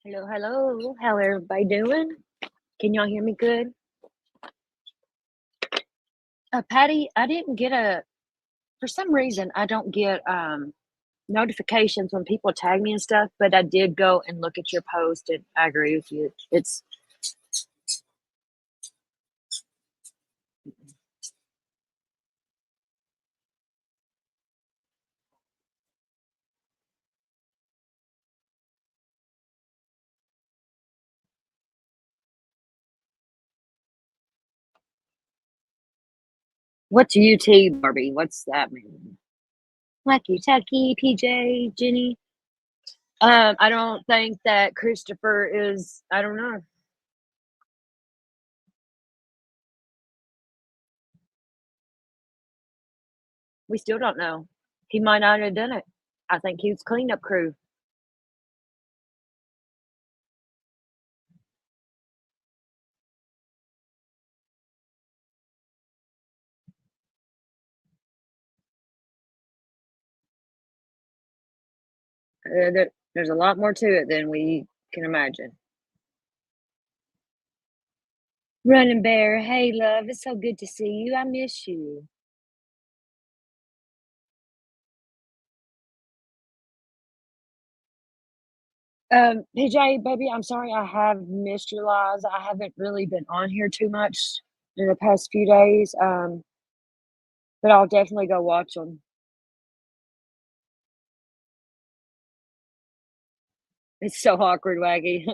Hello, hello. How everybody doing? Can y'all hear me good? Patty, I didn't get for some reason, I don't get notifications when people tag me and stuff, but I did go and look at your post and I agree with you. It's what's UT, Barbie? What's that mean? Lucky Tucky, PJ, Jenny. I don't think that Christopher is, I don't know. We still don't know. He might not have done it. I think he was cleanup crew. There's a lot more to it than we can imagine. Running Bear, hey love, it's so good to see you. I miss you. PJ, baby, I'm sorry I have missed your lives. I haven't really been on here too much in the past few days. But I'll definitely go watch them. It's so awkward, Waggy.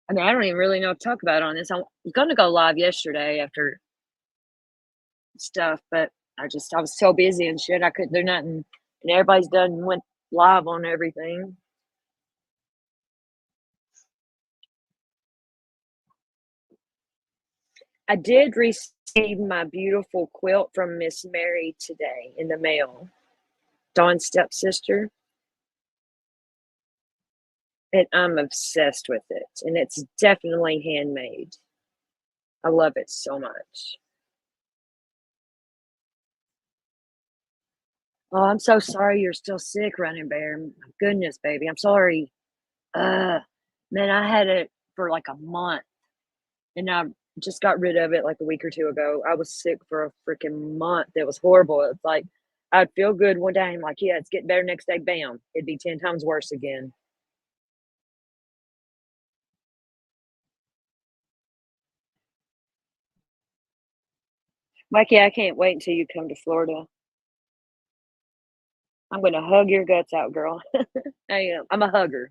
I mean, I don't even really know what to talk about on this. I was going to go live yesterday after stuff, but I was so busy and shit. I couldn't do nothing. And everybody's done went live on everything. I did receive my beautiful quilt from Miss Mary today in the mail. Dawn's stepsister. And I'm obsessed with it. And it's definitely handmade. I love it so much. Oh, I'm so sorry you're still sick, Running Bear. My goodness, baby. I'm sorry. Uh Man, I had it for like a month and I just got rid of it like a week or two ago. I was sick for a freaking month. It was horrible. It's like I'd feel good one day. I'm like, yeah, it's getting better next day. Bam. It'd be 10 times worse again. Mikey, I can't wait until you come to Florida. I'm going to hug your guts out, girl. I am. I'm a hugger.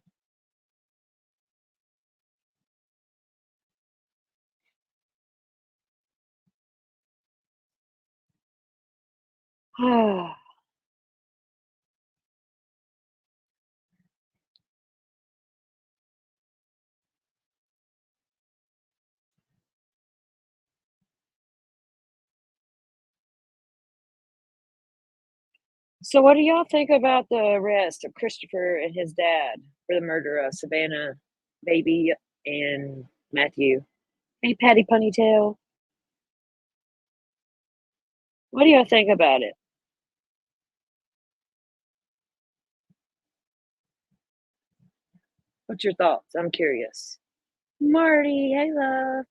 So, what do y'all think about the arrest of Christopher and his dad for the murder of Savannah, Baby, and Matthew? Hey, Patty Ponytail. What do y'all think about it? What's your thoughts? I'm curious. Marty, hey, love.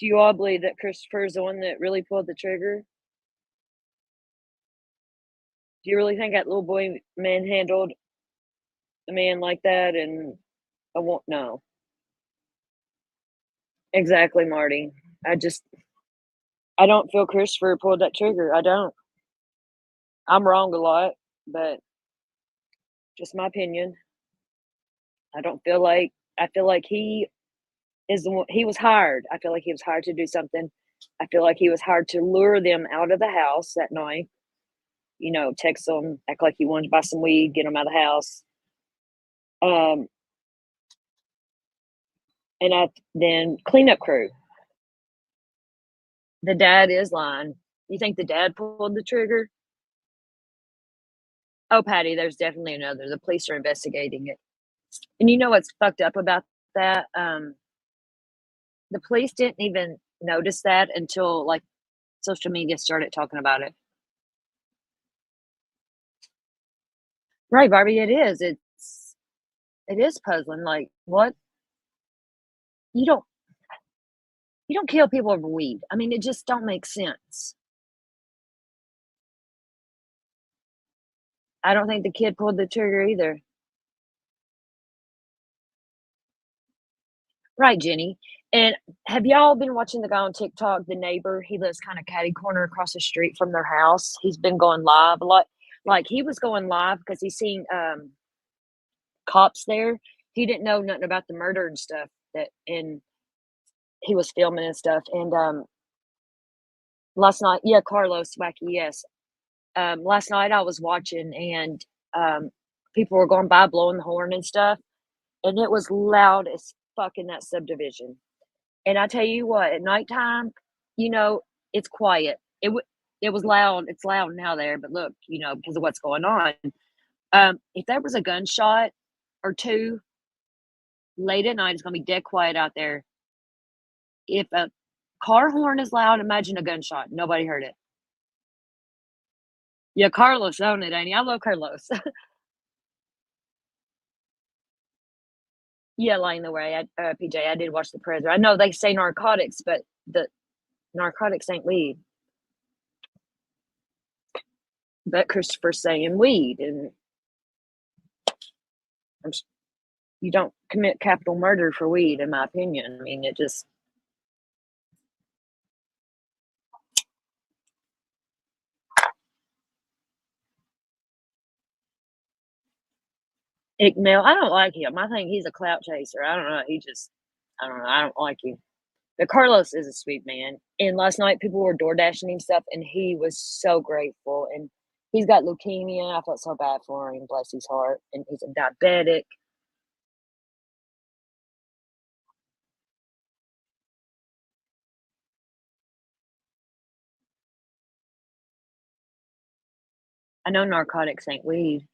Do you all believe that Christopher is the one that really pulled the trigger? Do you really think that little boy manhandled a man like that? And I won't know. Exactly, Marty. I just, I don't feel Christopher pulled that trigger. I don't. I'm wrong a lot, but just my opinion. I don't feel like, I feel like he is the one, he was hired. I feel like he was hired to do something. I feel like he was hired to lure them out of the house that night. You know, text them, act like he wanted to buy some weed, get them out of the house. Um, and then cleanup crew. The dad is lying. You think the dad pulled the trigger? Oh, Patty, there's definitely another. The police are investigating it. And you know what's fucked up about that? The police didn't even notice that until, like, social media started talking about it. Right, Barbie, it is. It is puzzling, like, what? You don't you don't kill people over weed. I mean, it just don't make sense. I don't think the kid pulled the trigger either. Right, Jenny. And have y'all been watching the guy on TikTok, the neighbor? He lives kinda catty corner across the street from their house. He's been going live a lot. Like, he was going live because he seen, cops there. He didn't know nothing about the murder and stuff that and he was filming and stuff, and, last night yeah, Carlos Wacky, yes. Last night I was watching and, people were going by blowing the horn and stuff, and it was loud as fuck in that subdivision. And I tell you what, at nighttime, you know, it's quiet. It was loud. It's loud now there, but look, you know, because of what's going on. If there was a gunshot or 2 late at night, it's gonna be dead quiet out there. If a car horn is loud, imagine a gunshot. Nobody heard it. Yeah, Carlos owned it, ain't he? I love Carlos. Yeah, Lying the Way, PJ, I did watch The Predator. I know they say narcotics, but the narcotics ain't weed. But Christopher's saying weed, and I'm s you don't commit capital murder for weed, in my opinion. I mean, it just Ickmel, I don't like him. I think he's a clout chaser. I don't know, he just I don't know, I don't like him. But Carlos is a sweet man, and last night people were door dashing him stuff, and he was so grateful, and he's got leukemia. I felt so bad for him, bless his heart, and he's a diabetic. I know narcotics ain't weed.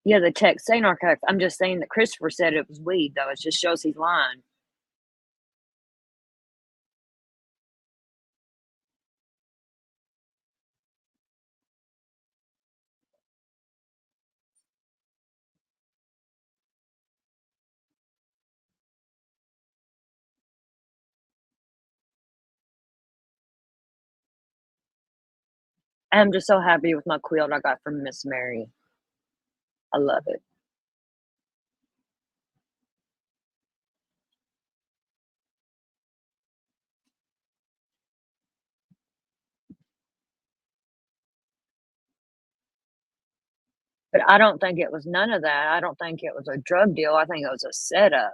Yeah, the text say narcotics. I'm just saying that Christopher said it was weed, though. It just shows he's lying. I'm just so happy with my quilt I got from Miss Mary. I love it. But I don't think it was none of that. I don't think it was a drug deal. I think it was a setup.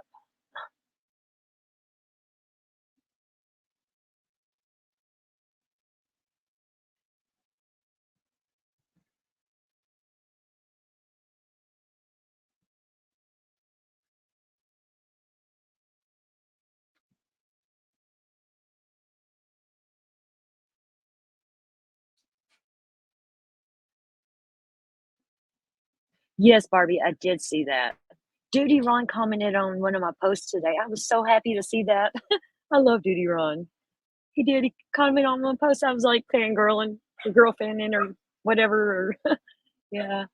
Yes, Barbie, I did see that. Duty Ron commented on one of my posts today. I was so happy to see that. I love Duty Ron. He did. He commented on one post. I was like fangirling, or girl fanning, or whatever. Or yeah.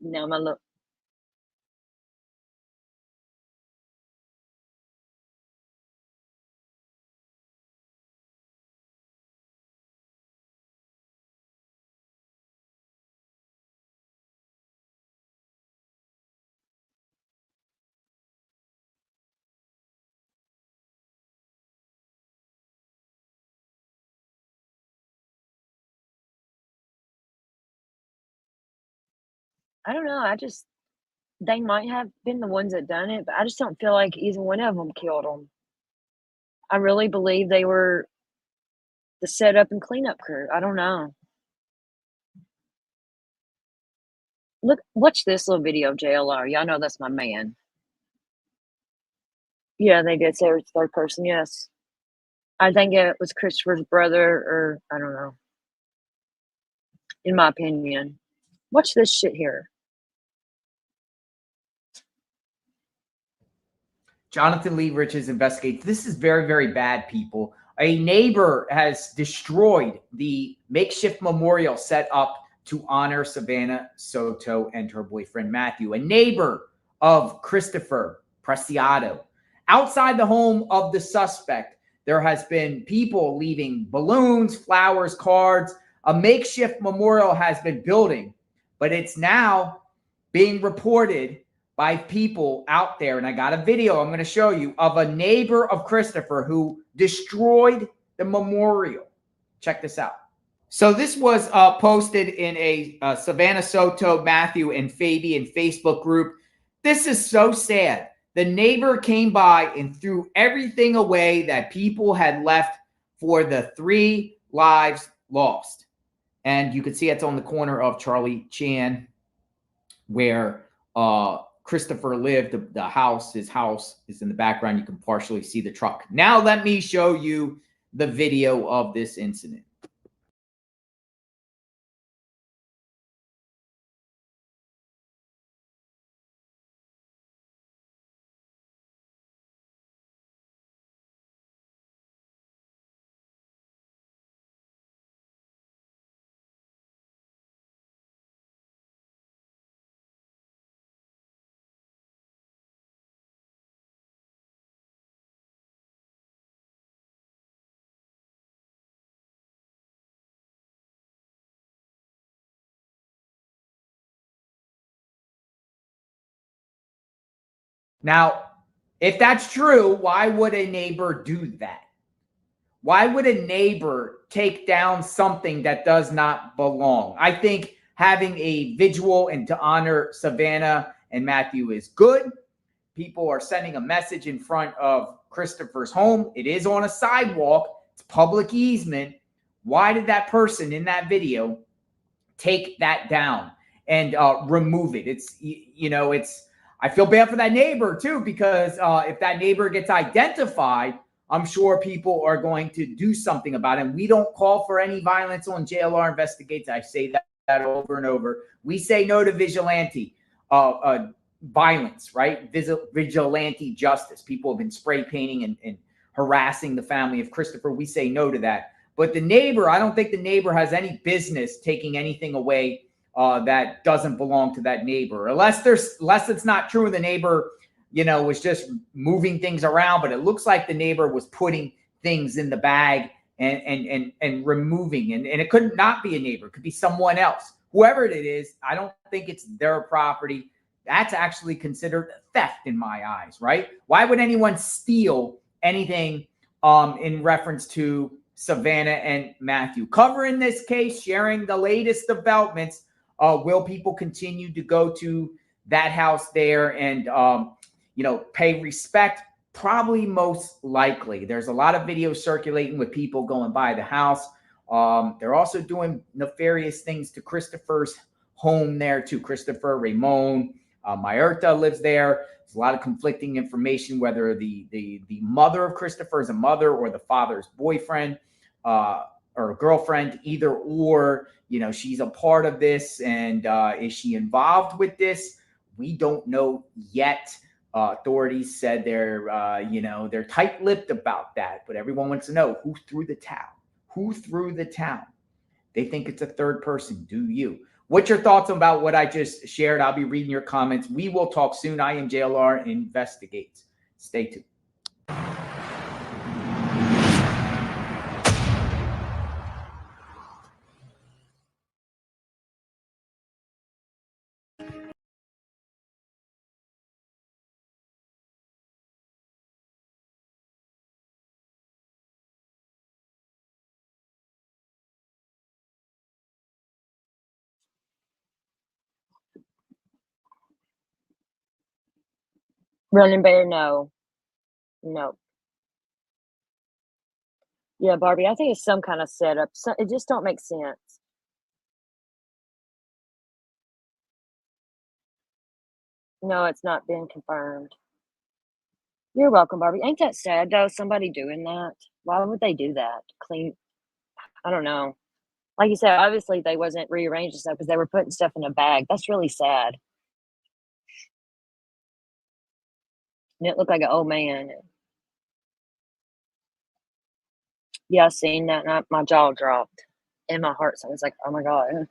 No, my look. I don't know. I just they might have been the ones that done it, but I just don't feel like either one of them killed him. I really believe they were the setup and cleanup crew. I don't know. Look, watch this little video of JLR. Y'all know that's my man. Yeah, they did say it's third person. Yes. I think it was Christopher's brother, or I don't know, in my opinion. Watch this shit here. Jonathan Lee Riches investigates. This is very, very bad, people. A neighbor has destroyed the makeshift memorial set up to honor Savannah Soto and her boyfriend Matthew, a neighbor of Christopher Preciado. Outside the home of the suspect, there has been people leaving balloons, flowers, cards. A makeshift memorial has been building, but it's now being reported by people out there, and I got a video I'm going to show you of a neighbor of Christopher who destroyed the memorial. Check this out. So this was posted in a Savannah Soto, Matthew, and Fabian Facebook group. This is so sad. The neighbor came by and threw everything away that people had left for the 3 lives lost. And you can see it's on the corner of Charlie Chan, where Christopher lived. The house, his house is in the background. You can partially see the truck. Now let me show you the video of this incident. Now, if that's true, why would a neighbor do that? Why would a neighbor take down something that does not belong? I think having a vigil and to honor Savannah and Matthew is good. People are sending a message in front of Christopher's home. It is on a sidewalk. It's public easement. Why did that person in that video take that down and remove it? I feel bad for that neighbor too, because if that neighbor gets identified, I'm sure people are going to do something about it. And we don't call for any violence on JLR Investigates. I say that over and over. We say no to vigilante violence, right? Vigilante justice. People have been spray painting and harassing the family of Christopher. We say no to that. But the neighbor, I don't think the neighbor has any business taking anything away that doesn't belong to that neighbor, unless it's not true. The neighbor, was just moving things around, but it looks like the neighbor was putting things in the bag and removing, and it could not be a neighbor. It could be someone else. Whoever it is, I don't think it's their property. That's actually considered theft in my eyes, right? Why would anyone steal anything in reference to Savannah and Matthew? Covering this case, sharing the latest developments. Will people continue to go to that house there and pay respect? Probably, most likely. There's a lot of videos circulating with people going by the house. They're also doing nefarious things to Christopher's home there too. Christopher, Ramon, Mayerta lives there. There's a lot of conflicting information, whether the mother of Christopher is a mother or the father's boyfriend or girlfriend, either or. She's a part of this, and is she involved with this? We don't know yet. Authorities said they're tight-lipped about that, but everyone wants to know who threw the towel. Who threw the towel? They think it's a third person. Do you? What's your thoughts about what I just shared? I'll be reading your comments. We will talk soon. I am JLR Investigates. Stay tuned. Running Bear, no. No. Yeah, Barbie, I think it's some kind of setup. It just don't make sense. No, it's not been confirmed. You're welcome, Barbie. Ain't that sad, though, somebody doing that? Why would they do that? Clean I don't know. Like you said, obviously they wasn't rearranging stuff because they were putting stuff in a bag. That's really sad. And it looked like an old man. Yeah, I seen that and my jaw dropped and my heart. So I was like, oh my God.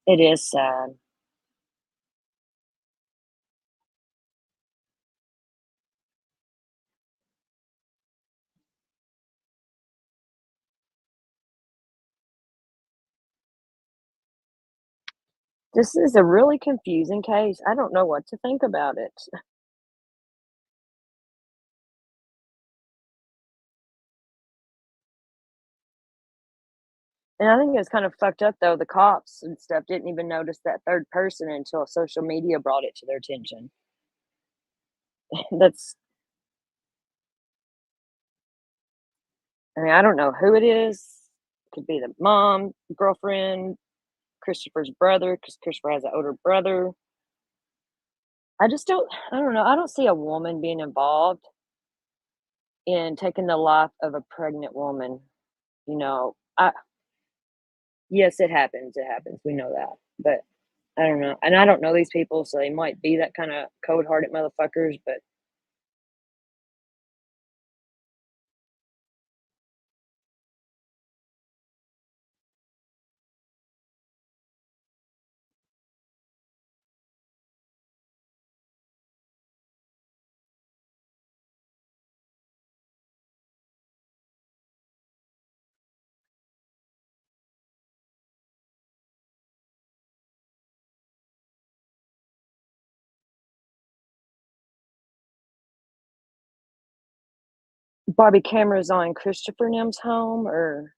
It is sad. This is a really confusing case. I don't know what to think about it. And I think it's kind of fucked up though. The cops and stuff didn't even notice that third person until social media brought it to their attention. That's, I mean, I don't know who it is. Could be the mom, girlfriend, Christopher's brother, because Christopher has an older brother. I don't know. I don't see a woman being involved in taking the life of a pregnant woman. You know, yes, it happens. It happens. We know that. But I don't know. And I don't know these people, so they might be that kind of cold hearted motherfuckers, but Barbie cameras on Christopher Nim's home or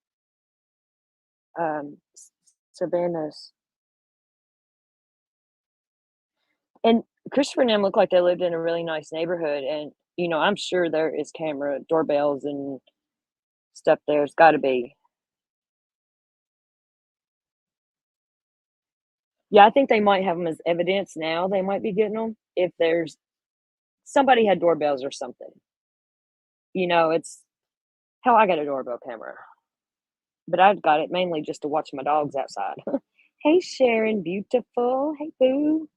Savannah's. And Christopher and them looked like they lived in a really nice neighborhood, and, I'm sure there is camera doorbells and stuff there. It's gotta be. Yeah, I think they might have them as evidence now, they might be getting them if there's somebody had doorbells or something. It's hell, I got a doorbell camera, but I've got it mainly just to watch my dogs outside. "Hey, Sharon, beautiful. Hey, boo."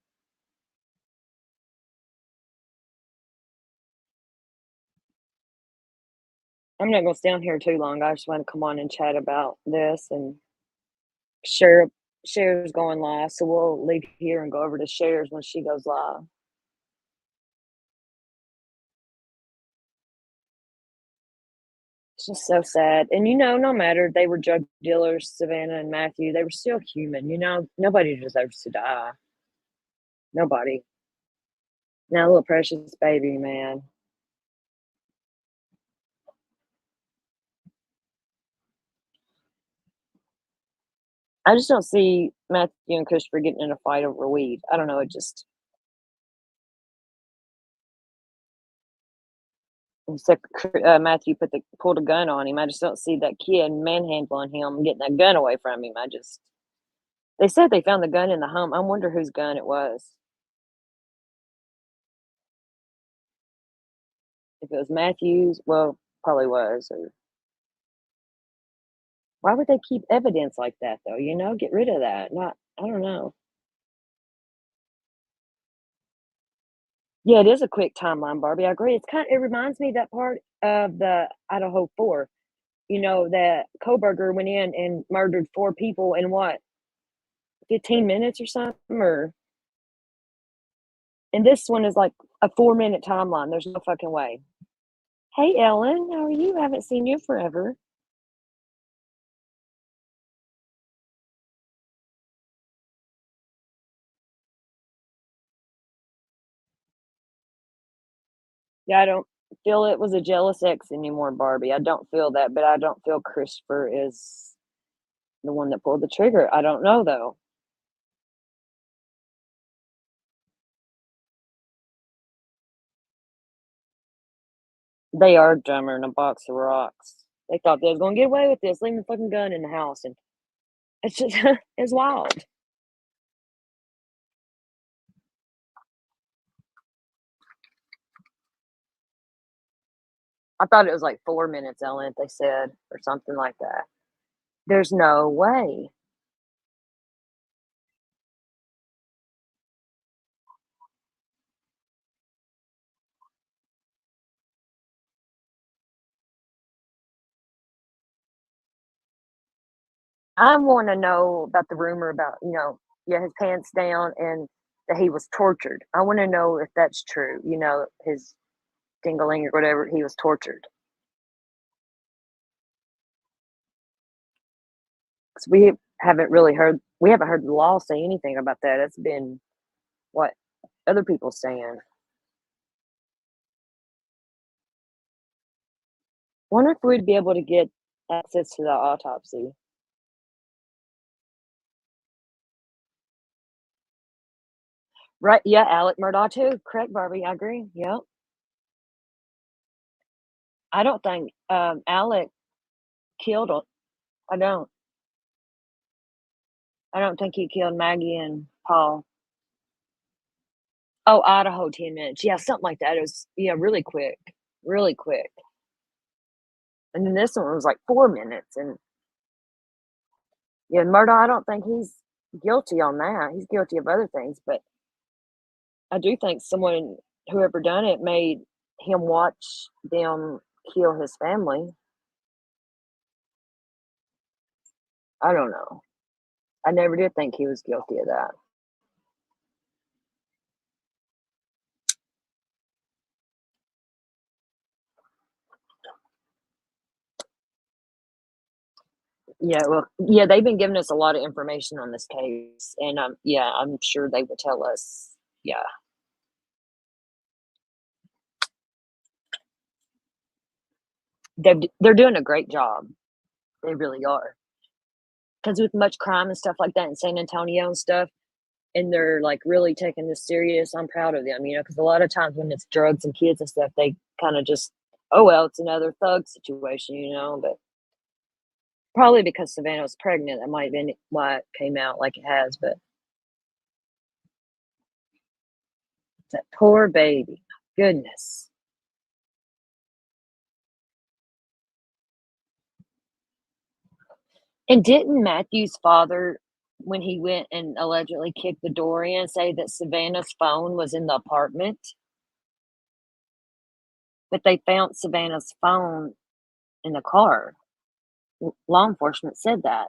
I'm not gonna stay on here too long, I just wanna come on and chat about this and share Cher's going live, so we'll leave here and go over to Cher's when she goes live. It's just so sad, and, no matter they were drug dealers, Savannah and Matthew, they were still human, Nobody deserves to die. Nobody. Now, little precious baby, man. I just don't see Matthew and Christopher getting in a fight over weed. I don't know, it just except Matthew pulled a gun on him. I just don't see that kid manhandling him, getting that gun away from him. They said they found the gun in the home. I wonder whose gun it was. If it was Matthew's, well, probably was. Or why would they keep evidence like that though? Get rid of that. Not, I don't know. Yeah, it is a quick timeline, Barbie. I agree. It reminds me of that part of the Idaho 4. That Koberger went in and murdered 4 people in what, 15 minutes or something? And this one is like a 4-minute timeline. There's no fucking way. Hey, Ellen, how are you? I haven't seen you forever. Yeah, I don't feel it was a jealous ex anymore, Barbie. I don't feel that, but I don't feel Christopher is the one that pulled the trigger. I don't know though. They are dumber than a box of rocks. They thought they was gonna get away with this, leaving the fucking gun in the house, and it's just it's wild. I thought it was like 4 minutes, Ellen, they said, or something like that. There's no way. I wanna know about the rumor about, yeah, his pants down and that he was tortured. I wanna know if that's true, his dingling or whatever, he was tortured. 'Cause we haven't heard the law say anything about that. It's been what other people saying. Wonder if we'd be able to get access to the autopsy. Right, yeah, Alec Murdaugh too. Correct, Barbie, I agree, yep. I don't think, Alec killed him. I don't. I don't think he killed Maggie and Paul. Oh, Idaho, 10 minutes. Yeah, something like that. It was, yeah, really quick, really quick. And then this one was like 4 minutes. And yeah, Murdaugh, I don't think he's guilty on that. He's guilty of other things, but I do think whoever done it, made him watch them kill his family. I don't know. I never did think he was guilty of that. Yeah, well, yeah, they've been giving us a lot of information on this case, and, yeah, I'm sure they would tell us. Yeah. They're doing a great job. They really are. Because with much crime and stuff like that in San Antonio and stuff, and they're, like, really taking this serious, I'm proud of them, because a lot of times when it's drugs and kids and stuff, they kinda just, "Oh, well, it's another thug situation," but probably because Savannah was pregnant, that might have been why it came out like it has, but that poor baby. Goodness. And didn't Matthew's father, when he went and allegedly kicked the door in, say that Savannah's phone was in the apartment? But they found Savannah's phone in the car. Law enforcement said that.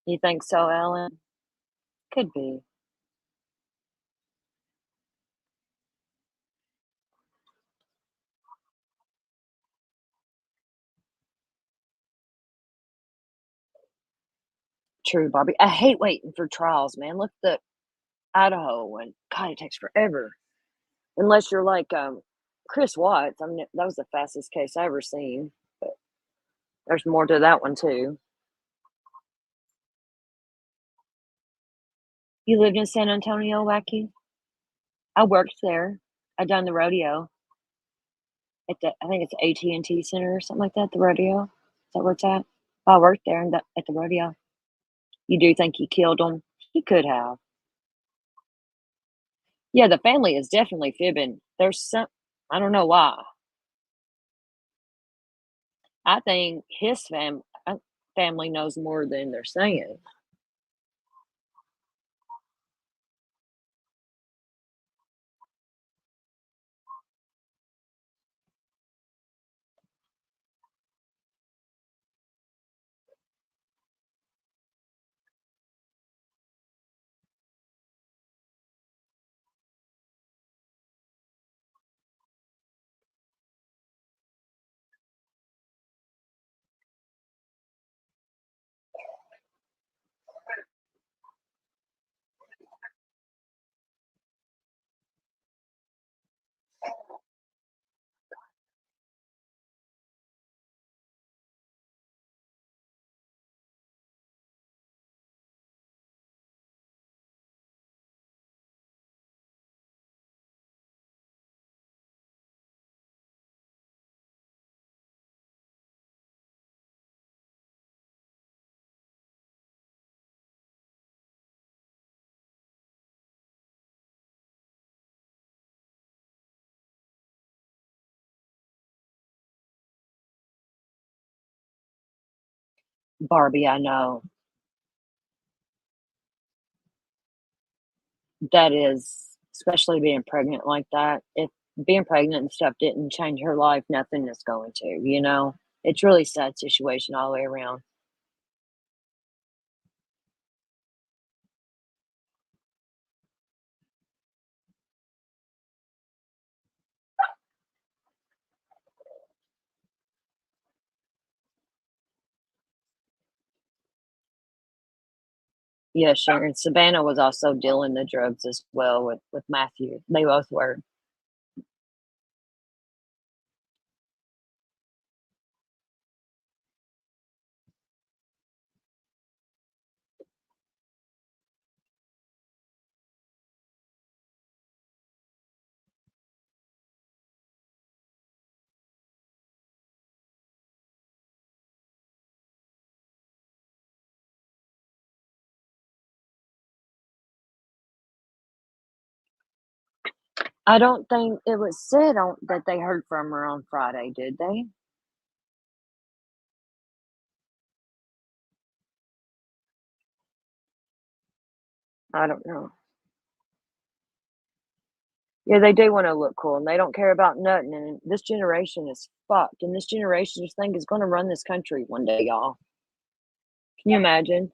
You think so, Ellen? Could be. True, Bobby. I hate waiting for trials, man. Look at the Idaho one. God, it takes forever. Unless you're like Chris Watts. I mean, that was the fastest case I ever seen. But there's more to that one too. You lived in San Antonio, Wacky? I worked there. I done the rodeo at I think it's AT&T Center or something like that. The rodeo. Is that where it's at? I worked there at the rodeo. You do think he killed him? He could have. Yeah, the family is definitely fibbing. There's some. I don't know why. I think his family knows more than they're saying. Barbie, I know. That is especially being pregnant like that. If being pregnant and stuff didn't change her life, nothing is going to, you know? It's really sad situation all the way around. Yeah, sure, and Savannah was also dealing the drugs as well with Matthew. They both were. I don't think it was said on that they heard from her on Friday, did they? I don't know. Yeah, they do wanna look cool, and they don't care about nothing, and this generation is fucked, and this generation just think is gonna run this country one day, y'all. Can you imagine?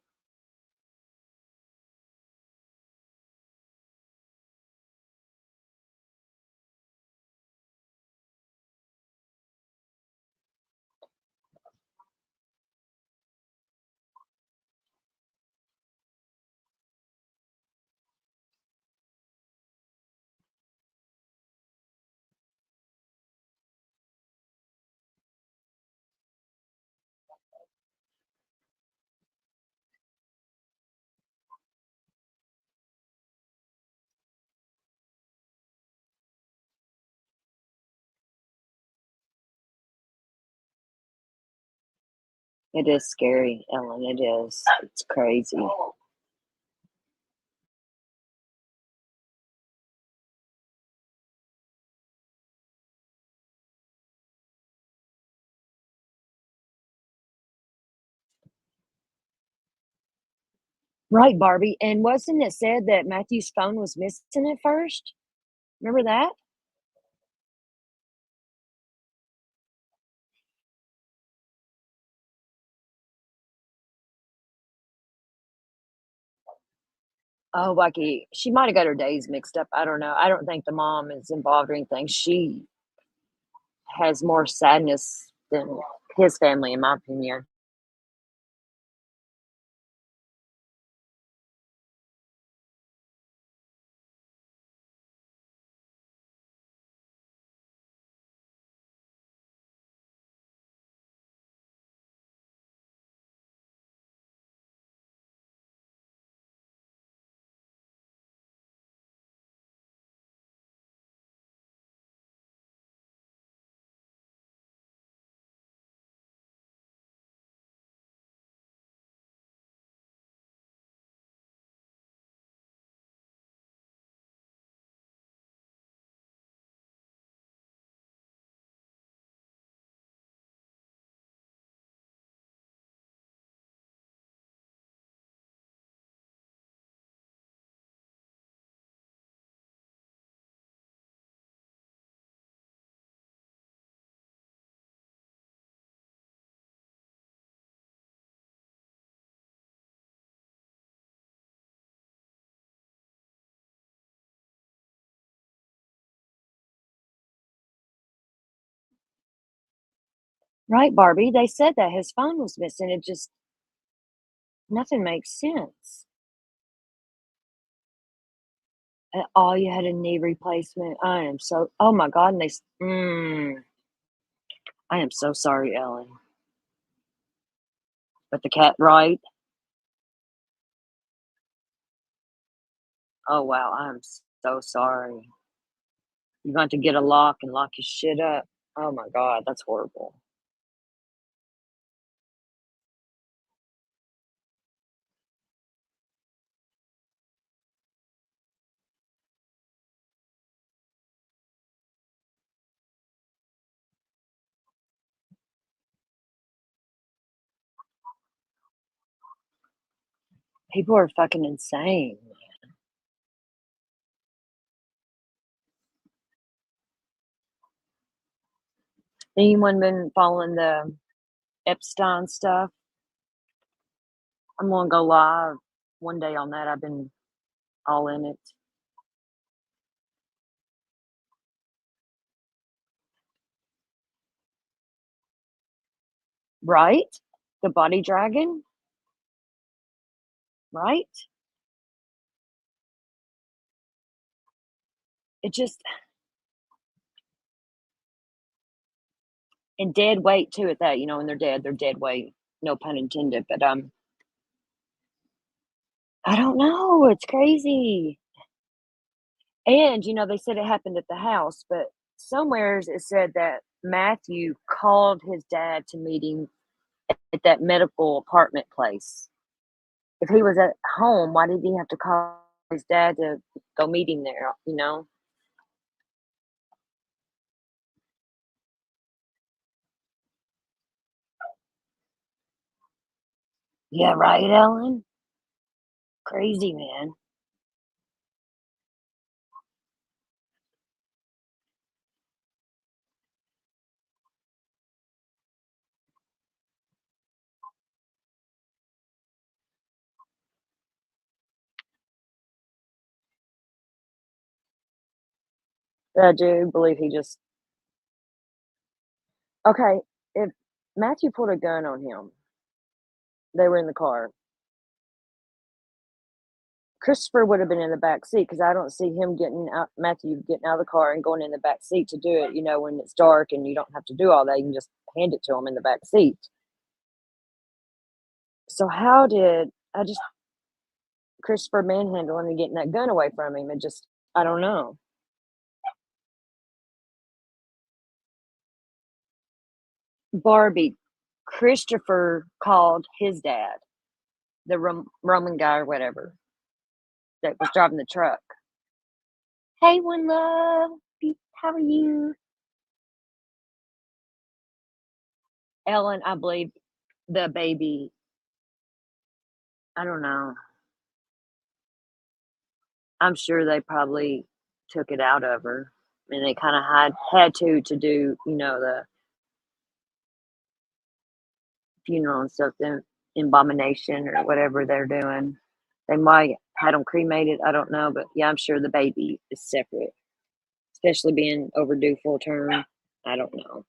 It is scary, Ellen, it is. It's crazy. Right, Barbie, and wasn't it said that Matthew's phone was missing at first? Remember that? Oh, like she might have got her days mixed up. I don't know. I don't think the mom is involved or anything. She has more sadness than his family, in my opinion. Right, Barbie? They said that his phone was missing. It just nothing makes sense. Oh, you had a knee replacement. I am so oh my god, and I am so sorry, Ellen. But the cat right? Oh, wow, I'm so sorry. You're going to get a lock and lock your shit up. Oh my god, that's horrible. People are fucking insane. Anyone been following the Epstein stuff? I'm gonna go live one day on that. I've been all in it. Right? The body dragon? Right? It just and dead weight too at that, when they're dead weight. No pun intended, but I don't know. It's crazy. And they said it happened at the house, but somewheres it said that Matthew called his dad to meet him at that medical apartment place. If he was at home, why did he have to call his dad to go meet him there? Yeah, right, Ellen? Crazy, man. I do believe he just okay, if Matthew pulled a gun on him, they were in the car. Christopher would have been in the back seat because I don't see him getting out, Matthew getting out of the car and going in the back seat to do it. When it's dark and you don't have to do all that, you can just hand it to him in the back seat. So how did I just Christopher manhandling and getting that gun away from him? I don't know. Barbie, Christopher called his dad, the Roman guy or whatever that was driving the truck. Hey, one love, how are you? Ellen, I believe the baby, I don't know. I'm sure they probably took it out of her, and they kinda had to do, the funeral and stuff, the embalmation or whatever they're doing. They might had them cremated, I don't know, but, yeah, I'm sure the baby is separate, especially being overdue full term. I don't know.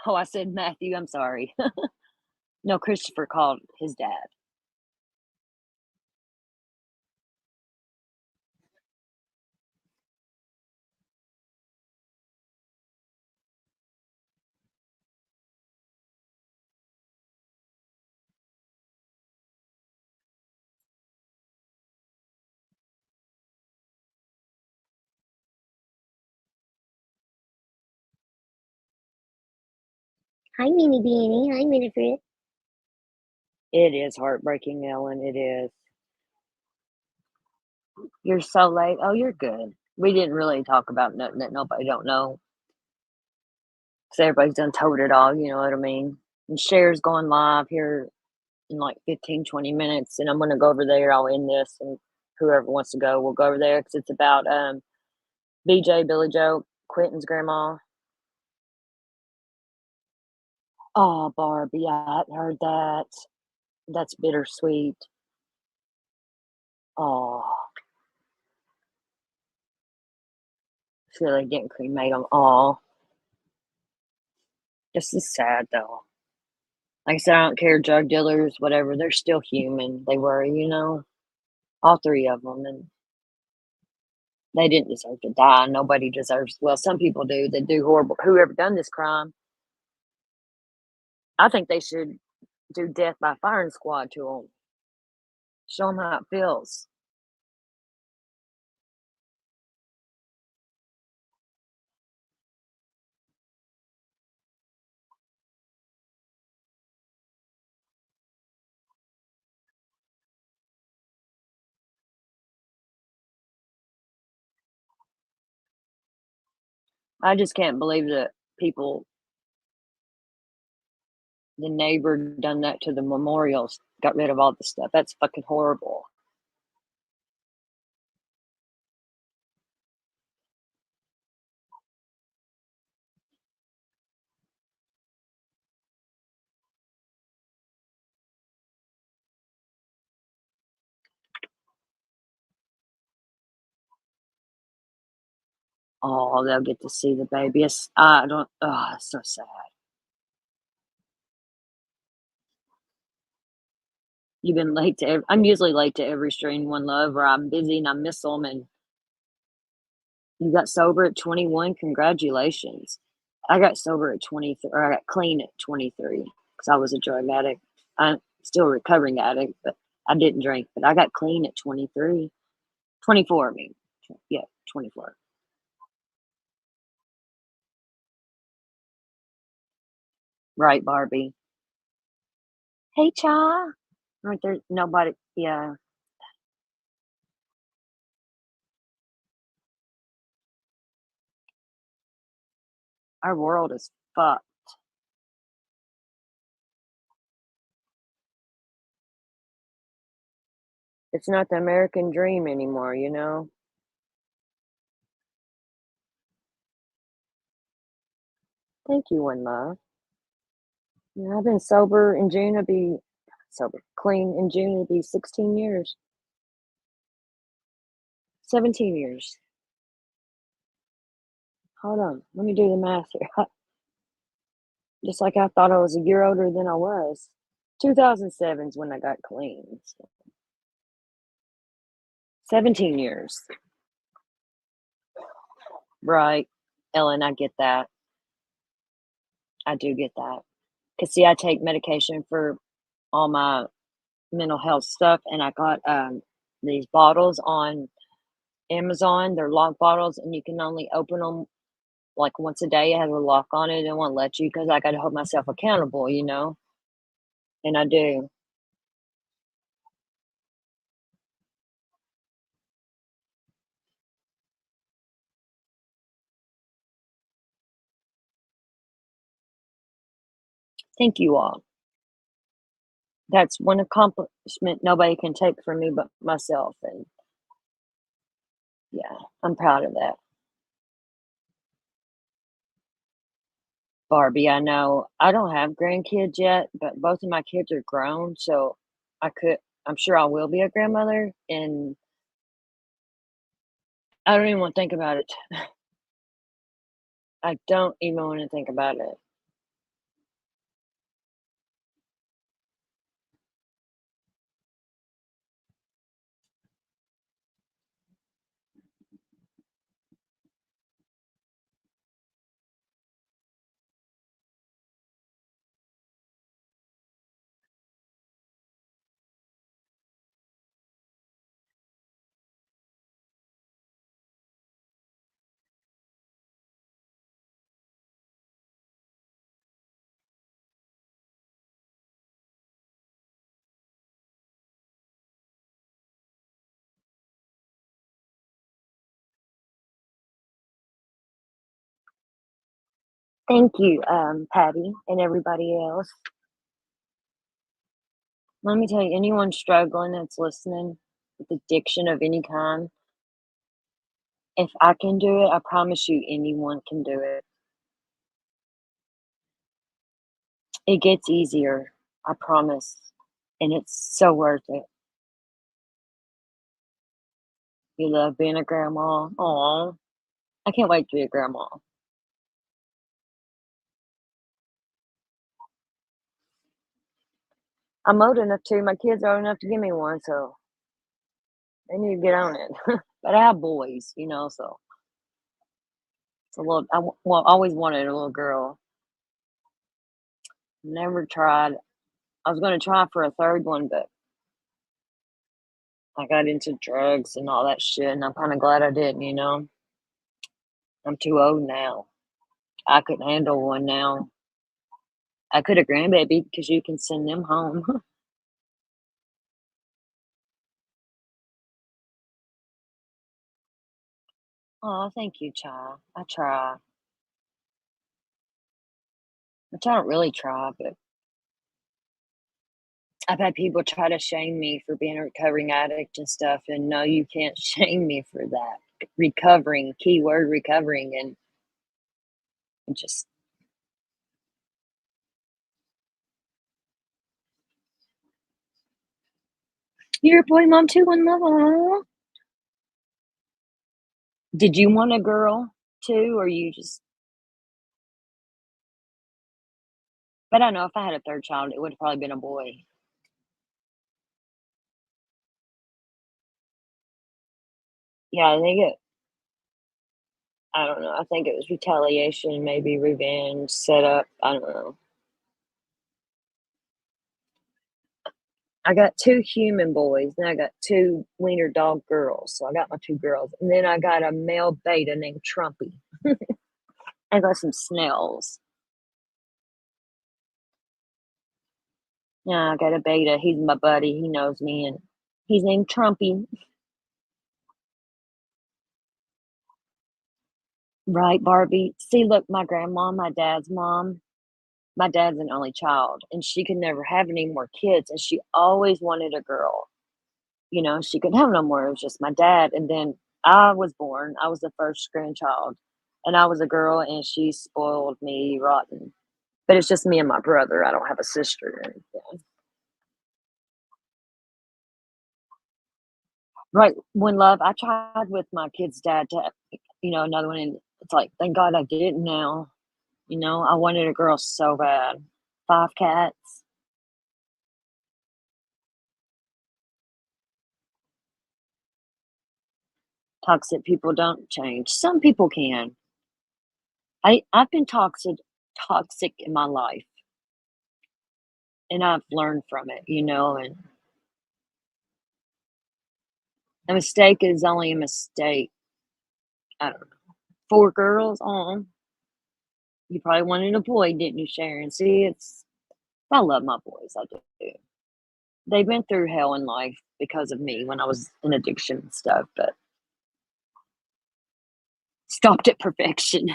Oh, I said Matthew, I'm sorry. No, Christopher called his dad. Hi, Minnie Beanie. Hi, Winifred. It is heartbreaking, Ellen, it is. You're so late. Oh, you're good. We didn't really talk about nothing that nobody don't know. 'Cause everybody's done told it all, you know what I mean? And Cher's going live here in like 15, 20 minutes, and I'm gonna go over there. I'll end this, and whoever wants to go, we'll go over there because it's about BJ, Billy Joe, Quentin's grandma. Oh, Barbie, I hadn't heard that. That's bittersweet. Oh, feel like getting cremated. Oh, this is sad though. Like I said, I don't care, drug dealers, whatever, they're still human. They were, all three of them, and they didn't deserve to die. Nobody deserves. Well, some people do. They do horrible. Whoever done this crime, I think they should do death by firing squad to them. Show them how it feels. I just can't believe that people the neighbor done that to the memorials, got rid of all the stuff. That's fucking horrible. Oh, they'll get to see the baby. It's I don't it's so sad. You've been late to I'm usually late to every stream, One Love, or I'm busy and I miss them. And you got sober at 21. Congratulations. I got sober at 23, or I got clean at 23 because I was a drug addict. I'm still a recovering addict, but I didn't drink. But I got clean at 23, 24. I mean, yeah, 24. Right, Barbie. Hey, Cha. Right there, nobody. Yeah, our world is fucked. It's not the American dream anymore, you know? Thank you, One Love. Yeah, I've been sober in June. I'll be sober, clean in June. It'll be 16 years, 17 years. Hold on, let me do the math here. Just like I thought I was a year older than I was. 2007 is when I got clean. So 17 years. Right. Ellen, I get that. I do get that. Because, see, I take medication for all my mental health stuff, and I got these bottles on Amazon. They're lock bottles, and you can only open them like once a day. It has a lock on it. It won't let you because I got to hold myself accountable, you know? And I do. Thank you all. That's one accomplishment nobody can take from me but myself. And yeah, I'm proud of that. Barbie, I know I don't have grandkids yet, but both of my kids are grown. So I could, I'm sure I will be a grandmother. And I don't even want to think about it. I don't even want to think about it. Thank you, Patty, and everybody else. Let me tell you, anyone struggling that's listening with addiction of any kind, if I can do it, I promise you anyone can do it. It gets easier, I promise. And it's so worth it. You love being a grandma. Aw. I can't wait to be a grandma. I'm old enough to, my kids are old enough to give me one, so they need to get on it. But I have boys, you know, so it's a little, well, I always wanted a little girl. Never tried. I was going to try for a third one, but I got into drugs and all that shit, and I'm kind of glad I didn't, you know? I'm too old now. I couldn't handle one now. I could a grandbaby because you can send them home. Oh, thank you, child. I try. which I don't really try, but I've had people try to shame me for being a recovering addict and stuff, and no, you can't shame me for that. Recovering, keyword recovering, and just you're a boy mom too, one love. Aw. Did you want a girl too, or you just? But I don't know if I had a third child, it would have probably been a boy. Yeah, I don't know. I think it was retaliation, maybe revenge, set up. I don't know. I got 2 human boys, then I got 2 wiener dog girls, so I got my 2 girls, and then I got a male beta named Trumpy. I got some Snells. Yeah, I got a beta, he's my buddy, he knows me, and he's named Trumpy. Right, Barbie? See, look, my grandma, my dad's an only child, and she could never have any more kids, and she always wanted a girl. You know, she couldn't have no more, it was just my dad, and then I was born, I was the first grandchild, and I was a girl, and she spoiled me rotten. But it's just me and my brother, I don't have a sister or anything. Right, when love I tried with my kid's dad to another one, and it's like, thank God I didn't now, I wanted a girl so bad. 5 cats. Toxic people don't change. Some people can. I've been toxic in my life, and I've learned from it, and a mistake is only a mistake. I don't know. 4 girls? You probably wanted a boy, didn't you, Sharon? See, I love my boys, I do. They've been through hell in life because of me when I was in addiction and stuff, but stopped at perfection.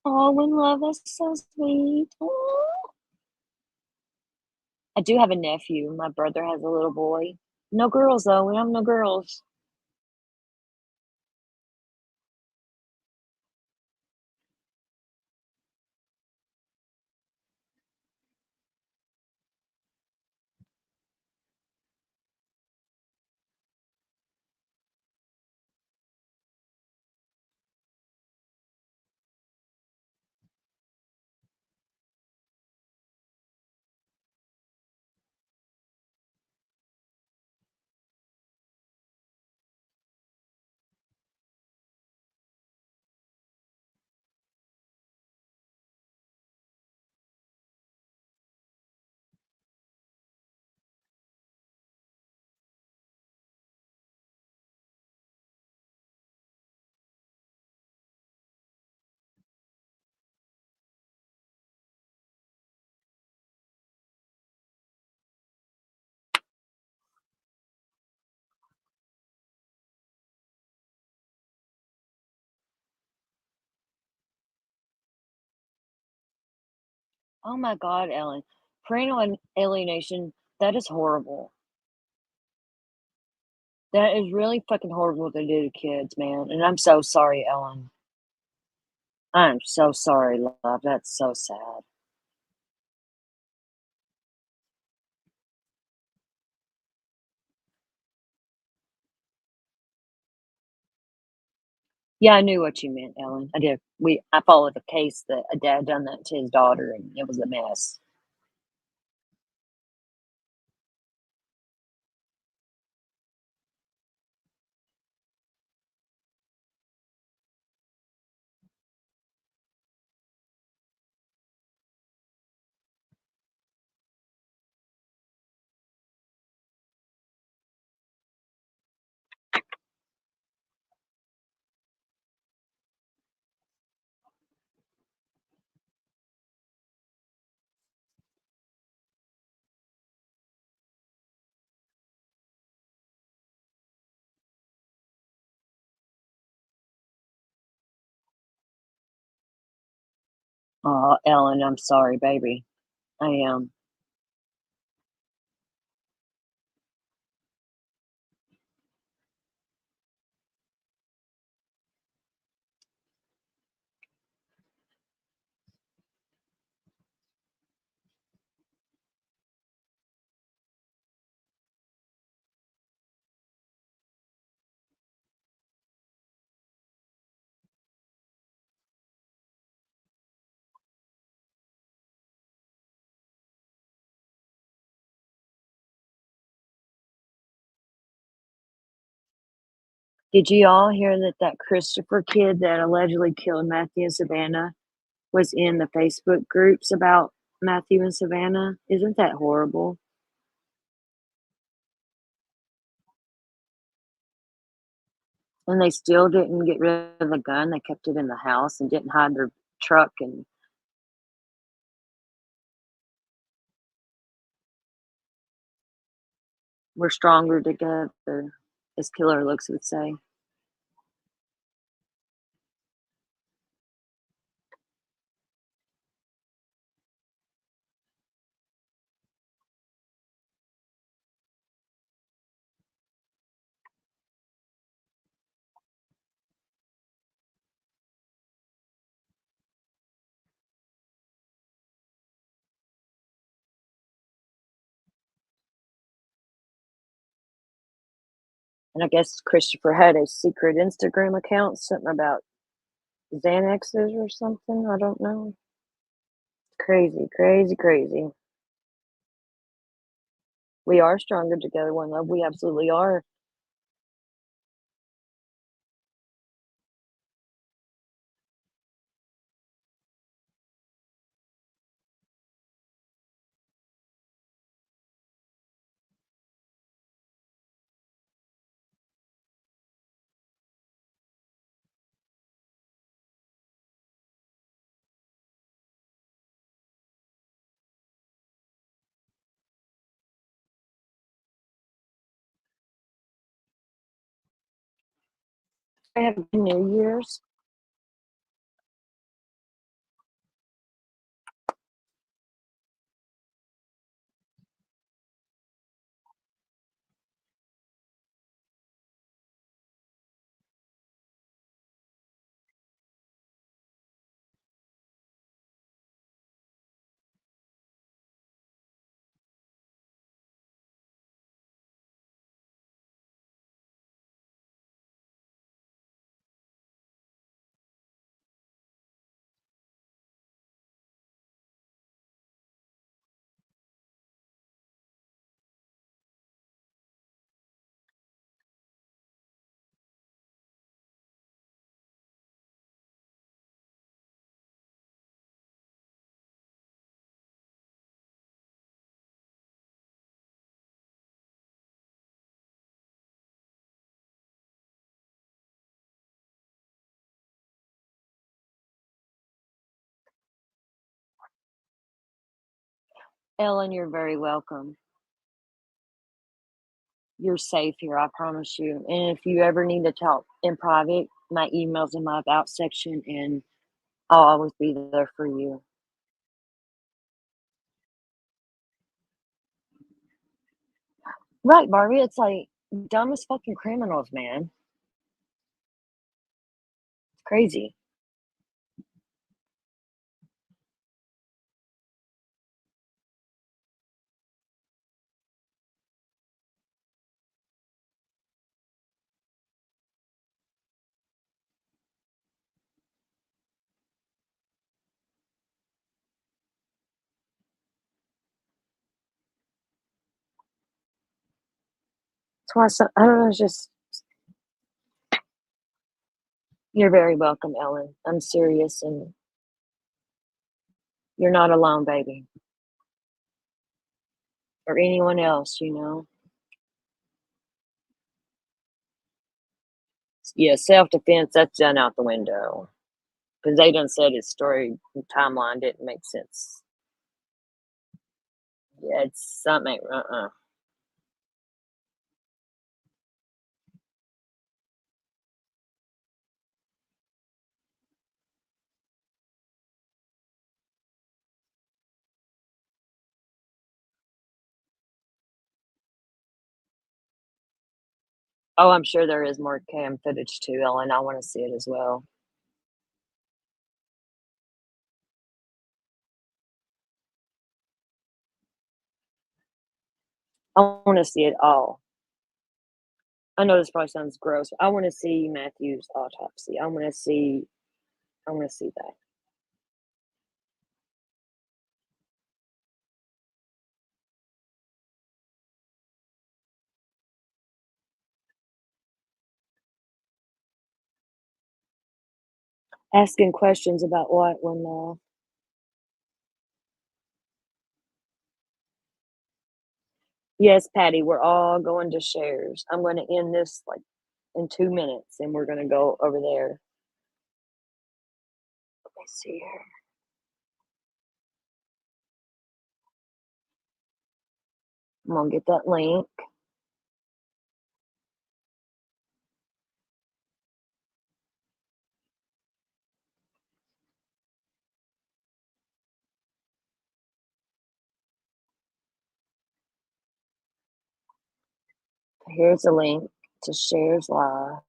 Oh, when love is so sweet. Aw. I do have a nephew. My brother has a little boy. No girls, though. We have no girls. Oh my God, Ellen. Alienation, that is horrible. That is really fucking horrible to do to kids, man. And I'm so sorry, Ellen. I'm so sorry, love. That's so sad. Yeah, I knew what you meant, Ellen. I did. I followed a case that a dad done that to his daughter, and it was a mess. Oh, Ellen, I'm sorry, baby. I am. Did you all hear that that Christopher kid that allegedly killed Matthew and Savannah was in the Facebook groups about Matthew and Savannah? Isn't that horrible? And they still didn't get rid of the gun. They kept it in the house and didn't hide their truck. And we're stronger together, as Killer Looks would say. And I guess Christopher had a secret Instagram account, something about Xanaxes or something. I don't know. Crazy, crazy, crazy. We are stronger together, one love. We absolutely are. I have New Year's. Ellen, you're very welcome. You're safe here, I promise you. And if you ever need to talk in private, my email's in my about section and I'll always be there for you. Right, Barbie. It's like dumbest fucking criminals, man. It's crazy. That's why I don't know, it's just you're very welcome, Ellen. I'm serious and you're not alone, baby. Or anyone else, you know. Yeah, self defense, that's done out the window. Because they done said his story timeline didn't make sense. Yeah, it's something. Oh, I'm sure there is more cam footage too, Ellen. I wanna see it as well. I wanna see it all. I know this probably sounds gross. I wanna see Matthew's autopsy. I wanna see that. Asking questions about what when, Yes, Patty, we're all going to Shares. I'm gonna end this, like, in 2 minutes, and we're gonna go over there. Let me see here. I'm gonna get that link. Here's a link to Shares Live.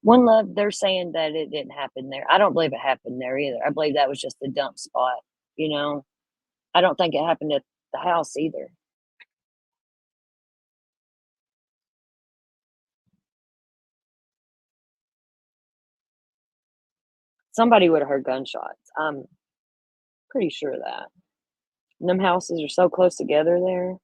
One Love, they're saying that it didn't happen there. I don't believe it happened there either. I believe that was just the dump spot, you know? I don't think it happened at the house either. Somebody would have heard gunshots. I'm pretty sure of that. And them houses are so close together there.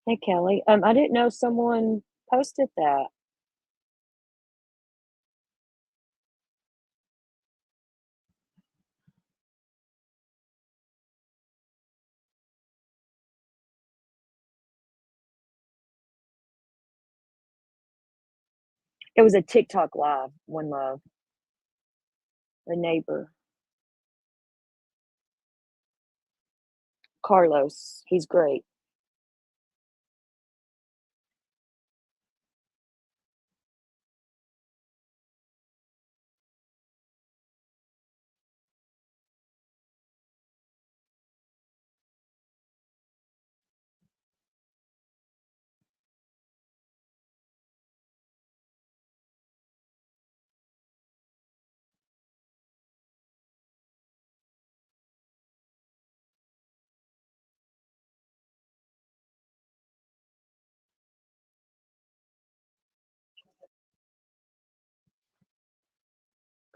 Hey, Kelly. I didn't know someone posted that. It was a TikTok live, One Love, a neighbor. Carlos, he's great.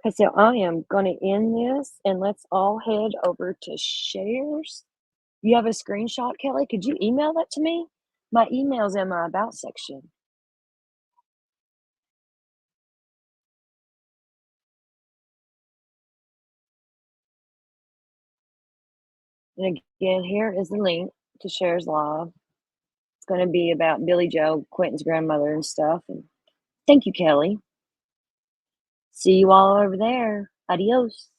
Okay, so I am gonna end this, and let's all head over to Shares. You have a screenshot, Kelly? Could you email that to me? My email's in my about section. And again, here is the link to Shares Live. It's gonna be about Billy Joe, Quentin's grandmother and stuff. And thank you, Kelly. See you all over there. Adios.